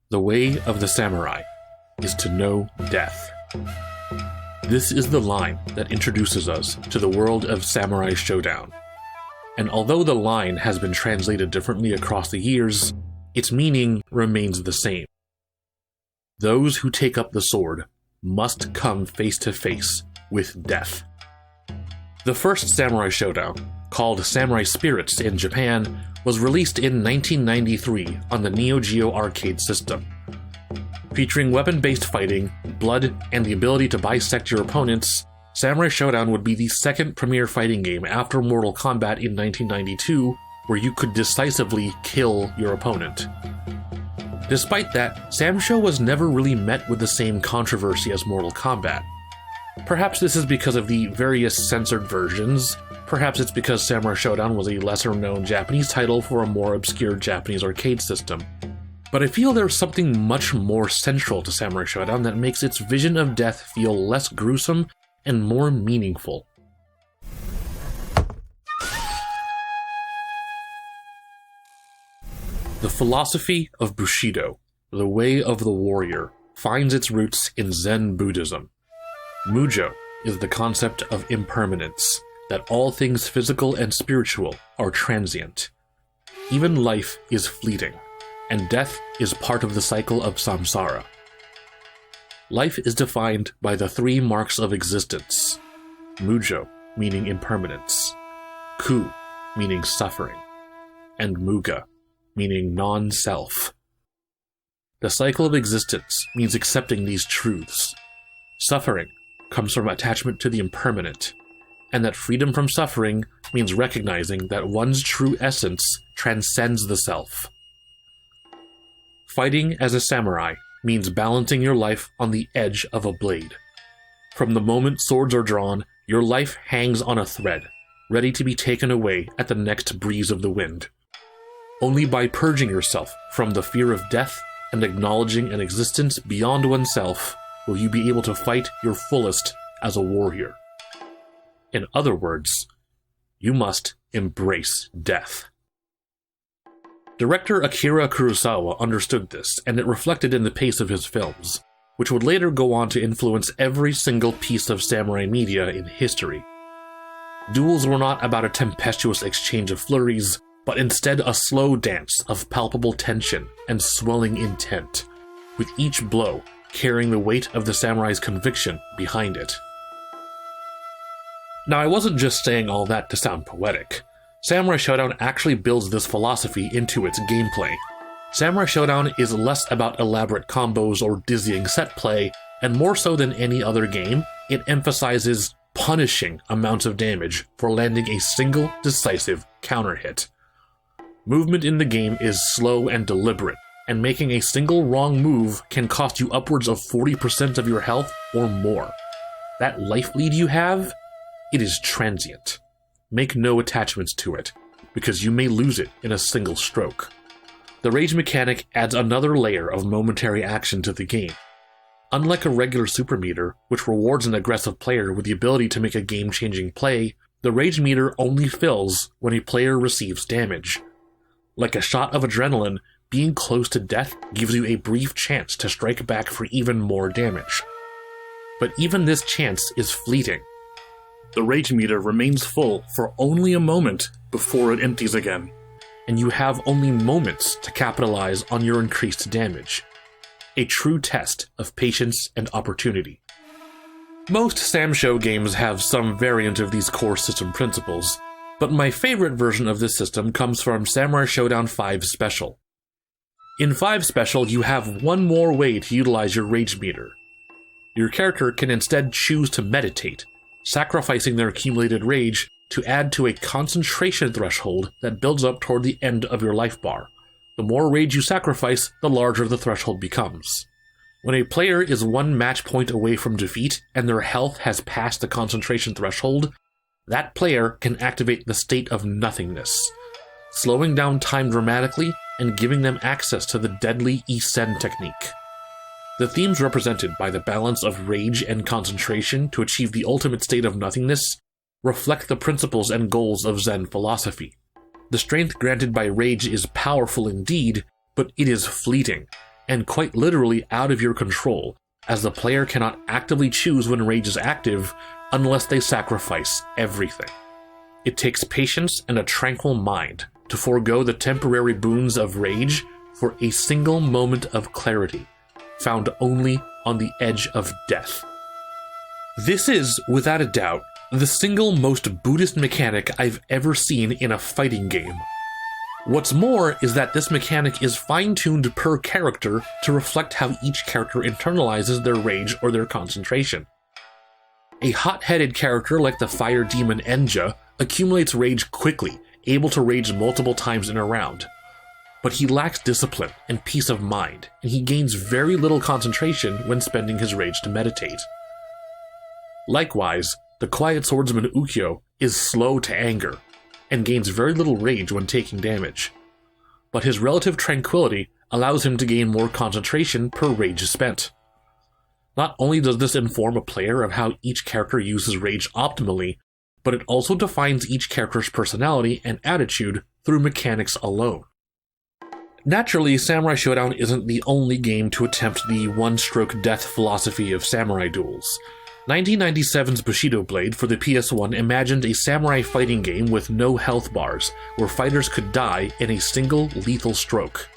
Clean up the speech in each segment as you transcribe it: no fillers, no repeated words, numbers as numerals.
The way of the samurai is to know death. This is the line that introduces us to the world of Samurai Shodown. And although the line has been translated differently across the years, its meaning remains the same. Those who take up the sword must come face to face with death. The first Samurai Shodown, called Samurai Spirits in Japan, was released in 1993 on the Neo Geo arcade system. Featuring weapon-based fighting, blood, and the ability to bisect your opponents, Samurai Shodown would be the second premier fighting game after Mortal Kombat in 1992, where you could decisively kill your opponent. Despite that, Samsho was never really met with the same controversy as Mortal Kombat. Perhaps this is because of the various censored versions. Perhaps it's because Samurai Shodown was a lesser-known Japanese title for a more obscure Japanese arcade system. But I feel there's something much more central to Samurai Shodown that makes its vision of death feel less gruesome and more meaningful. The philosophy of Bushido, the way of the warrior, finds its roots in Zen Buddhism. Mujo is the concept of impermanence, that all things physical and spiritual are transient. Even life is fleeting, and death is part of the cycle of samsara. Life is defined by the three marks of existence: Mujo, meaning impermanence, Ku, meaning suffering, and Muga, meaning non-self. The cycle of existence means accepting these truths. Suffering comes from attachment to the impermanent, and that freedom from suffering means recognizing that one's true essence transcends the self. Fighting as a samurai means balancing your life on the edge of a blade. From the moment swords are drawn, your life hangs on a thread, ready to be taken away at the next breeze of the wind. Only by purging yourself from the fear of death and acknowledging an existence beyond oneself will you be able to fight your fullest as a warrior. In other words, you must embrace death. Director Akira Kurosawa understood this, and it reflected in the pace of his films, which would later go on to influence every single piece of samurai media in history. Duels were not about a tempestuous exchange of flurries, but instead a slow dance of palpable tension and swelling intent, with each blow carrying the weight of the samurai's conviction behind it. Now, I wasn't just saying all that to sound poetic. Samurai Shodown actually builds this philosophy into its gameplay. Samurai Shodown is less about elaborate combos or dizzying set play, and more so than any other game, it emphasizes punishing amounts of damage for landing a single decisive counter hit. Movement in the game is slow and deliberate, and making a single wrong move can cost you upwards of 40% of your health or more. That life lead you have, it is transient. Make no attachments to it, because you may lose it in a single stroke. The rage mechanic adds another layer of momentary action to the game. Unlike a regular super meter, which rewards an aggressive player with the ability to make a game-changing play, the rage meter only fills when a player receives damage. Like a shot of adrenaline, being close to death gives you a brief chance to strike back for even more damage. But even this chance is fleeting. The rage meter remains full for only a moment before it empties again, and you have only moments to capitalize on your increased damage. A true test of patience and opportunity. Most Samsho games have some variant of these core system principles, but my favorite version of this system comes from Samurai Shodown 5 Special. In 5 Special, you have one more way to utilize your rage meter. Your character can instead choose to meditate, sacrificing their accumulated rage to add to a concentration threshold that builds up toward the end of your life bar. The more rage you sacrifice, the larger the threshold becomes. When a player is one match point away from defeat and their health has passed the concentration threshold, that player can activate the state of Nothingness, slowing down time dramatically and giving them access to the deadly Isen technique. The themes represented by the balance of rage and concentration to achieve the ultimate state of nothingness reflect the principles and goals of Zen philosophy. The strength granted by rage is powerful indeed, but it is fleeting, and quite literally out of your control, as the player cannot actively choose when rage is active unless they sacrifice everything. It takes patience and a tranquil mind to forego the temporary boons of rage for a single moment of clarity, found only on the edge of death. This is, without a doubt, the single most Buddhist mechanic I've ever seen in a fighting game. What's more is that this mechanic is fine-tuned per character to reflect how each character internalizes their rage or their concentration. A hot-headed character like the fire demon Enja accumulates rage quickly, able to rage multiple times in a round. But he lacks discipline and peace of mind, and he gains very little concentration when spending his rage to meditate. Likewise, the quiet swordsman Ukyo is slow to anger, and gains very little rage when taking damage. But his relative tranquility allows him to gain more concentration per rage spent. Not only does this inform a player of how each character uses rage optimally, but it also defines each character's personality and attitude through mechanics alone. Naturally, Samurai Shodown isn't the only game to attempt the one-stroke death philosophy of samurai duels. 1997's Bushido Blade for the PS1 imagined a samurai fighting game with no health bars, where fighters could die in a single lethal stroke.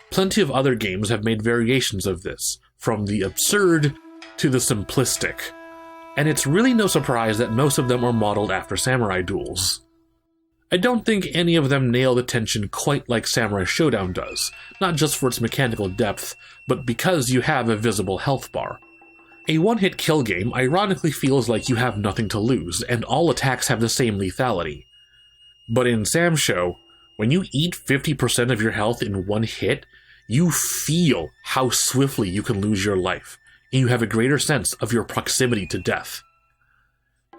Plenty of other games have made variations of this, from the absurd to the simplistic, and it's really no surprise that most of them are modeled after samurai duels. I don't think any of them nail the tension quite like Samurai Shodown does, not just for its mechanical depth, but because you have a visible health bar. A one-hit kill game ironically feels like you have nothing to lose, and all attacks have the same lethality. But in Samsho, when you eat 50% of your health in one hit, you feel how swiftly you can lose your life, and you have a greater sense of your proximity to death.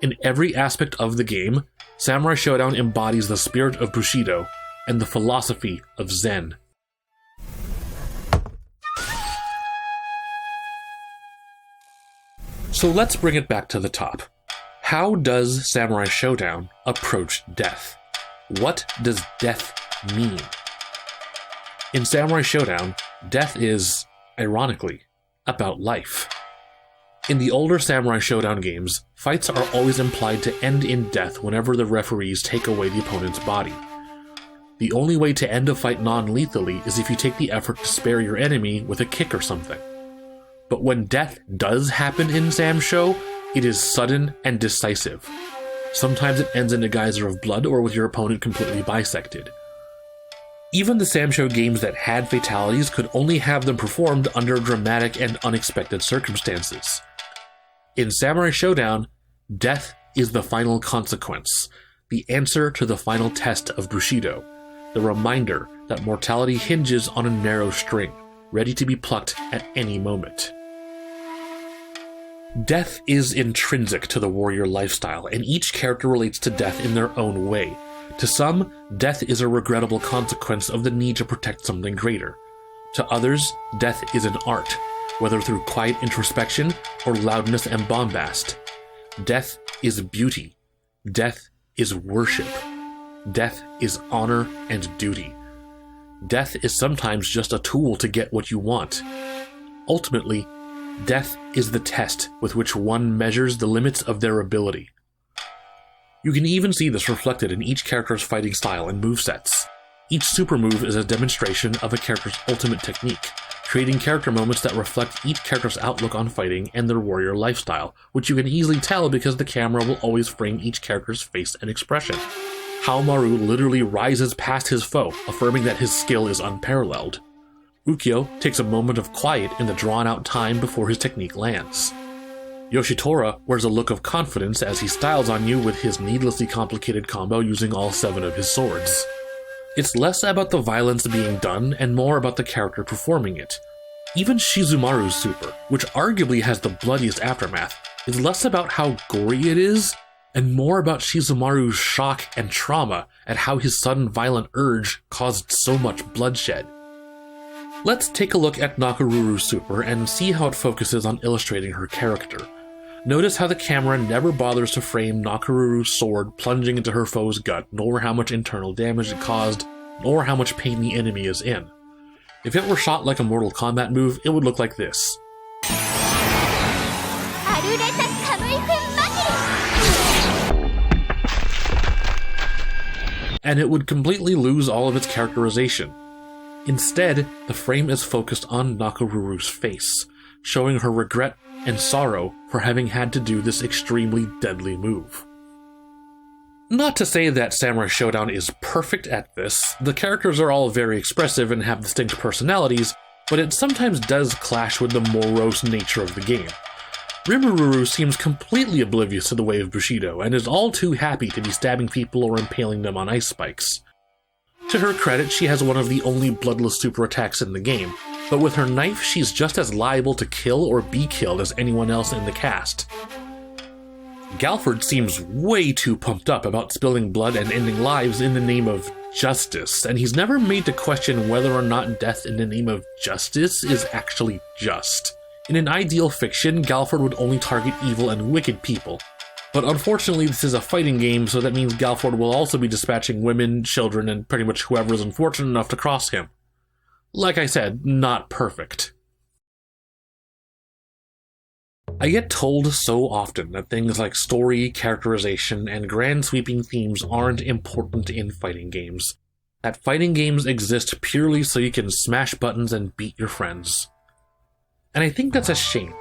In every aspect of the game, Samurai Shodown embodies the spirit of Bushido and the philosophy of Zen. So let's bring it back to the top. How does Samurai Shodown approach death? What does death mean? In Samurai Shodown, death is, ironically, about life. In the older Samurai Shodown games, fights are always implied to end in death whenever the referees take away the opponent's body. The only way to end a fight non-lethally is if you take the effort to spare your enemy with a kick or something. But when death does happen in Samsho, it is sudden and decisive. Sometimes it ends in a geyser of blood or with your opponent completely bisected. Even the Samsho games that had fatalities could only have them performed under dramatic and unexpected circumstances. In Samurai Shodown, death is the final consequence, the answer to the final test of Bushido, the reminder that mortality hinges on a narrow string, ready to be plucked at any moment. Death is intrinsic to the warrior lifestyle, and each character relates to death in their own way. To some, death is a regrettable consequence of the need to protect something greater. To others, death is an art, whether through quiet introspection or loudness and bombast. Death is beauty. Death is worship. Death is honor and duty. Death is sometimes just a tool to get what you want. Ultimately, death is the test with which one measures the limits of their ability. You can even see this reflected in each character's fighting style and movesets. Each super move is a demonstration of a character's ultimate technique, creating character moments that reflect each character's outlook on fighting and their warrior lifestyle, which you can easily tell because the camera will always frame each character's face and expression. Haohmaru literally rises past his foe, affirming that his skill is unparalleled. Ukyo takes a moment of quiet in the drawn-out time before his technique lands. Yoshitora wears a look of confidence as he styles on you with his needlessly complicated combo using all 7 of his swords. It's less about the violence being done and more about the character performing it. Even Shizumaru's super, which arguably has the bloodiest aftermath, is less about how gory it is and more about Shizumaru's shock and trauma at how his sudden violent urge caused so much bloodshed. Let's take a look at Nakururu's super and see how it focuses on illustrating her character. Notice how the camera never bothers to frame Nakururu's sword plunging into her foe's gut, nor how much internal damage it caused, nor how much pain the enemy is in. If it were shot like a Mortal Kombat move, it would look like this. And it would completely lose all of its characterization. Instead, the frame is focused on Nakoruru's face, showing her regret and sorrow for having had to do this extremely deadly move. Not to say that Samurai Shodown is perfect at this, the characters are all very expressive and have distinct personalities, but it sometimes does clash with the morose nature of the game. Rimururu seems completely oblivious to the way of Bushido, and is all too happy to be stabbing people or impaling them on ice spikes. To her credit, she has one of the only bloodless super attacks in the game, but with her knife she's just as liable to kill or be killed as anyone else in the cast. Galford seems way too pumped up about spilling blood and ending lives in the name of justice, and he's never made to question whether or not death in the name of justice is actually just. In an ideal fiction, Galford would only target evil and wicked people. But unfortunately, this is a fighting game, so that means Galford will also be dispatching women, children, and pretty much whoever is unfortunate enough to cross him. Like I said, not perfect. I get told so often that things like story, characterization, and grand sweeping themes aren't important in fighting games. That fighting games exist purely so you can smash buttons and beat your friends. And I think that's a shame,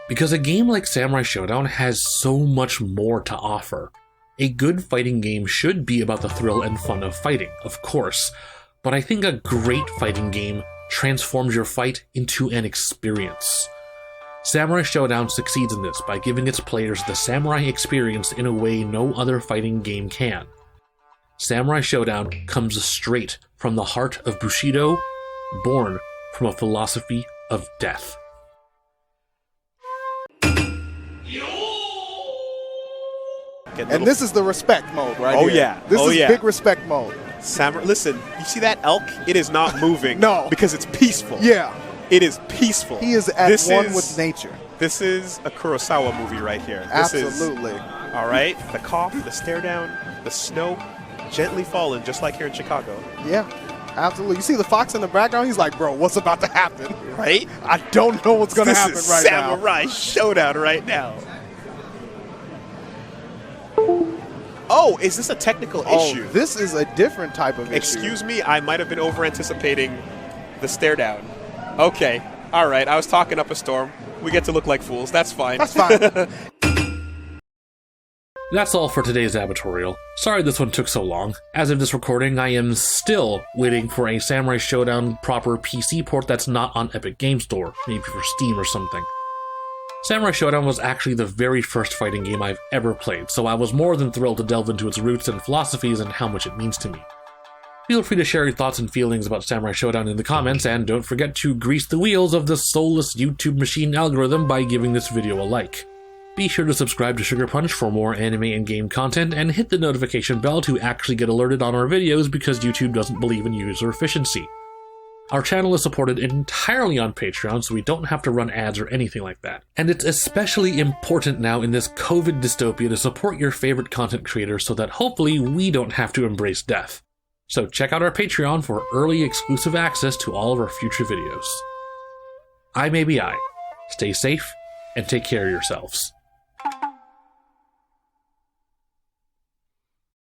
because a game like Samurai Shodown has so much more to offer. A good fighting game should be about the thrill and fun of fighting, of course, but I think a great fighting game transforms your fight into an experience. Samurai Shodown succeeds in this by giving its players the samurai experience in a way no other fighting game can. Samurai Shodown comes straight from the heart of Bushido, born from a philosophy of death. And this is the respect mode, right? Oh here. yeah. This oh is yeah. big respect mode. Listen, you see that elk? It is not moving. No. Because it's peaceful. Yeah. It is peaceful. He is at one with nature. This is a Kurosawa movie right here. Absolutely. All right. The cough, the stare down, the snow gently falling, just like here in Chicago. Yeah. Absolutely. You see the fox in the background? He's like, bro, what's about to happen? Right? I don't know what's going to happen This is right Samurai Shodown right now. Oh, is this a technical issue? This is a different type of issue. Excuse me, I might have been over-anticipating the stare down. Okay, all right, I was talking up a storm. We get to look like fools. That's fine. That's fine. That's all for today's A.B.I.torial. Sorry this one took so long. As of this recording, I am still waiting for a Samurai Shodown proper PC port that's not on Epic Game Store, maybe for Steam or something. Samurai Shodown was actually the very first fighting game I've ever played, so I was more than thrilled to delve into its roots and philosophies and how much it means to me. Feel free to share your thoughts and feelings about Samurai Shodown in the comments, and don't forget to grease the wheels of the soulless YouTube machine algorithm by giving this video a like. Be sure to subscribe to SugarPunch for more anime and game content, and hit the notification bell to actually get alerted on our videos because YouTube doesn't believe in user efficiency. Our channel is supported entirely on Patreon, so we don't have to run ads or anything like that. And it's especially important now in this COVID dystopia to support your favorite content creators so that hopefully we don't have to embrace death. So check out our Patreon for early exclusive access to all of our future videos. I'm A.B.I. Stay safe and take care of yourselves.